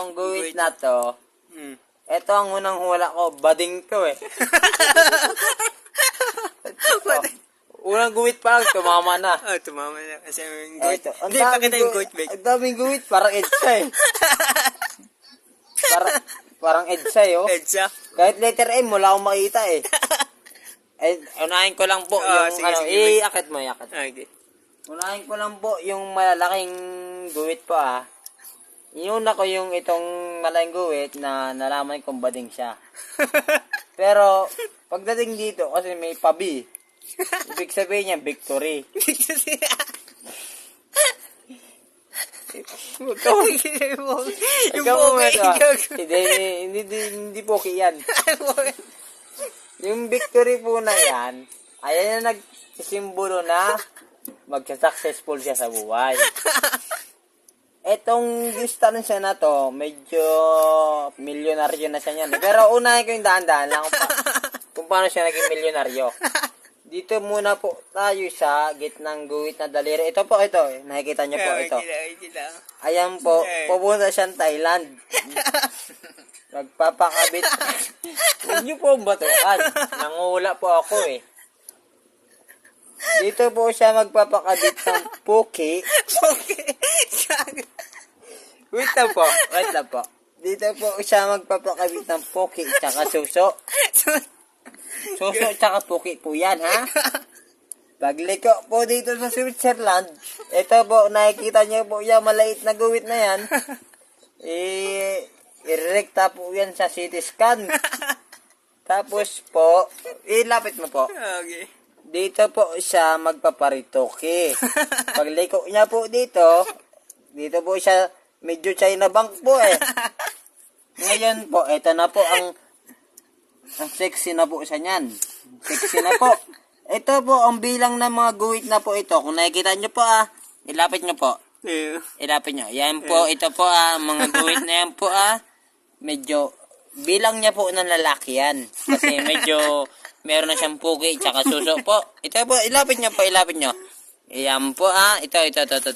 Etong guhit na to, Hmm. ito ang unang hula ko, bading to eh. Unang guhit pa lang, tumama na. Oh, tumama na. Kasi yung guhit. Eto, Hindi, pakita yung guhit, Bek. Ang daming guhit, parang EDSA eh. Parang EDSA eh, oh. Edsa. Kahit letter M, wala akong makita eh. Unahin ko lang po yung sige, ano, sige, iakit mo, iakit. Okay. Unahin ko lang po yung malalaking guhit po ah. Inuna ko yung itong malaking guhit na nalaman kong bading siya. Pero, pagdating dito, kasi may pabi, ibig sabihin niya, victory. Huwag ka yung poke. Hindi poke yan. Yung victory po na yan, ayan na nagsisimbolo na magsa-successful siya sa buhay. Etong distansya na to, medyo milyonaryo na siya niyan. Pero unahin ko yung daan-daan lang kung paano siya naging milyonaryo. Dito muna po tayo sa gitnang guhit na daliri. Ito po, ito. Nakikita niyo po ito. Ayan po, pupunta siyang Thailand. Magpapakabit. Huwag niyo po batukan. Nangula po ako eh. Dito po siya magpapakabit ng puki. Wait lang po. Dito po siya magpapakabit ng puki tsaka suso. Suso tsaka puki po yan, ha? Pagliko po dito sa Switzerland, ito po, nakikita niyo po yung maliit na guhit na yan. Irekta po yan sa CT scan. Tapos po, ilapit mo po. Okay. Dito po siya magpaparitoke. Pagliko niya po dito po siya medyo China bank po eh. Ngayon po, ito na po ang sexy na po siya niyan. Sexy na po. Ito po ang bilang ng mga guhit na po ito. Kung nakikita niyo po ilapit niyo po. Ilapit niyo. Yan po, ito po mga guhit na yan po medyo bilang niya po ng lalaki yan. Kasi medyo meron na siyang pugi tsaka suso po. Ito po, ilapit niyo po, ilapit niyo. Yan po ito,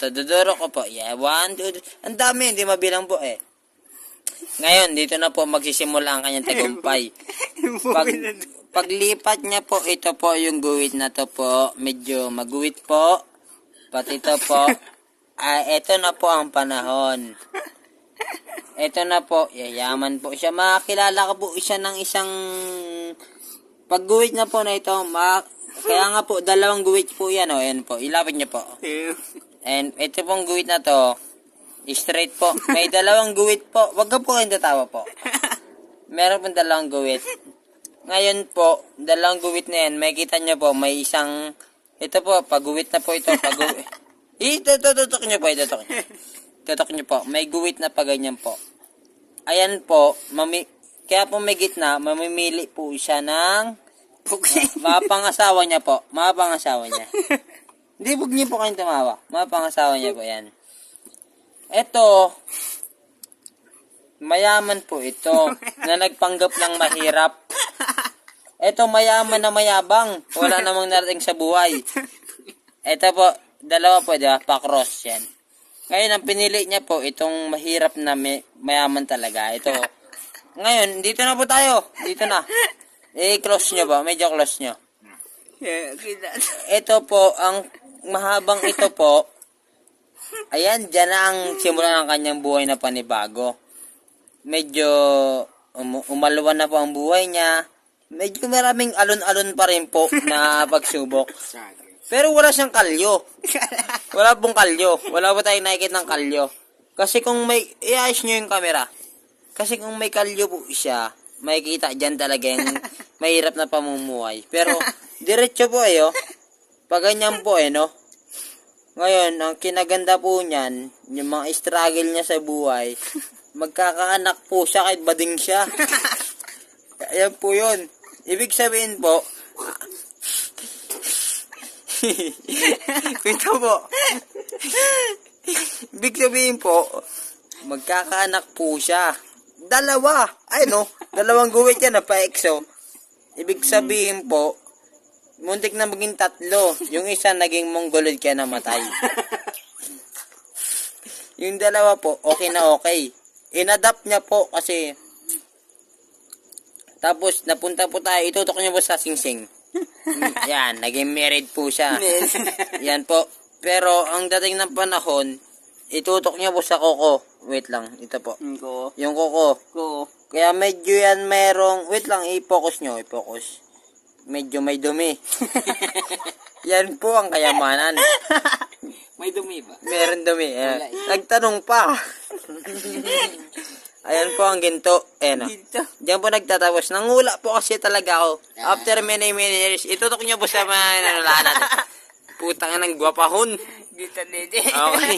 duduro ko po. Yeah, 1, 2, ang dami, hindi mabilang po eh. Ngayon, dito na po magsisimula ang kanyang tagumpay. Paglipat niya po, ito po yung guhit na to po. Medyo maguhit po. Pati ito po. Ito na po ang panahon. Ito na po, yayaman po siya. Makakilala ka po siya ng isang pagguhit na po na ito. Kaya nga po, dalawang guhit po yan. Ayan po, ilapit niyo po. And ito pong guhit na to, straight po. May dalawang guhit po. Wag ka po kayong tatawa po. Meron pong dalawang guhit. Ngayon po, dalawang guhit na yan, may kita nyo po, may isang, ito po, pagguhit na po ito, pagguhit. Tutok nyo po, tutok nyo. Tutok nyo po, may guhit na pa ganyan po. Ayan po, kaya po may gitna, mamimili po siya ng, mapangasawa niya po, mapangasawa niya. Hindi, huwag niyo po kayong tumawa. Mapangasawa niya po, yan. Ito, mayaman po ito, na nagpanggap ng mahirap. Ito, mayaman na mayabang. Wala namang narating sa buhay. Ito po, dalawa po, diba? Pa-cross yan. Ngayon, ang pinili niya po, itong mahirap na mayaman talaga. Ito. Ngayon, dito na po tayo. Dito na. Close nyo po. Medyo close nyo. Ito po, ang mahabang ito po. Ayan, dyan na ang simula ng kanyang buhay na panibago. Medyo umaluwan na po ang buhay niya. Medyo maraming alon-alon pa rin po na pagsubok. Pero wala siyang kalyo. Wala pong kalyo. Wala po tayong nakikita ng kalyo. Kasi kung may, iayos nyo yung camera. Kasi kung may kalyo po siya, makikita dyan talaga yung mahirap na pamumuhay. Pero, diretso po pag ganyan po no. Ngayon, ang kinaganda po niyan, yung mga struggle niya sa buhay, magkakaanak po siya kahit bading siya. Ayan po yun. Ibig sabihin po, ito po. Ibig sabihin po, magkakaanak po siya. Dalawa. Ay no, dalawang guhit yan na pa-exo. Ibig sabihin po, muntik na maging 3. Yung isa naging mongolid kaya namatay. Yung dalawa po, okay na okay. inadapt niya po kasi tapos napunta po tayo, itutok niya po sa singsing. Yan, naging married po siya. Yan po. Pero ang dating ng panahon, itutok niya po sa koko. Wait lang, ito po. Ko. Yung koko. Ko. Kaya medyo yan merong, wait lang, i-focus nyo, i-focus. Medyo may dumi. Yan po ang kayamanan. May dumi ba? Meron dumi. Nagtanong pa. Ayan po ang ginto. Ayan o. Dito. Diyan po nagtatapos. Nangula po kasi talaga ako. After many years, itutok nyo po sa mga nanulaan natin. Putang ng gwapahon. Dito, dito. Okay.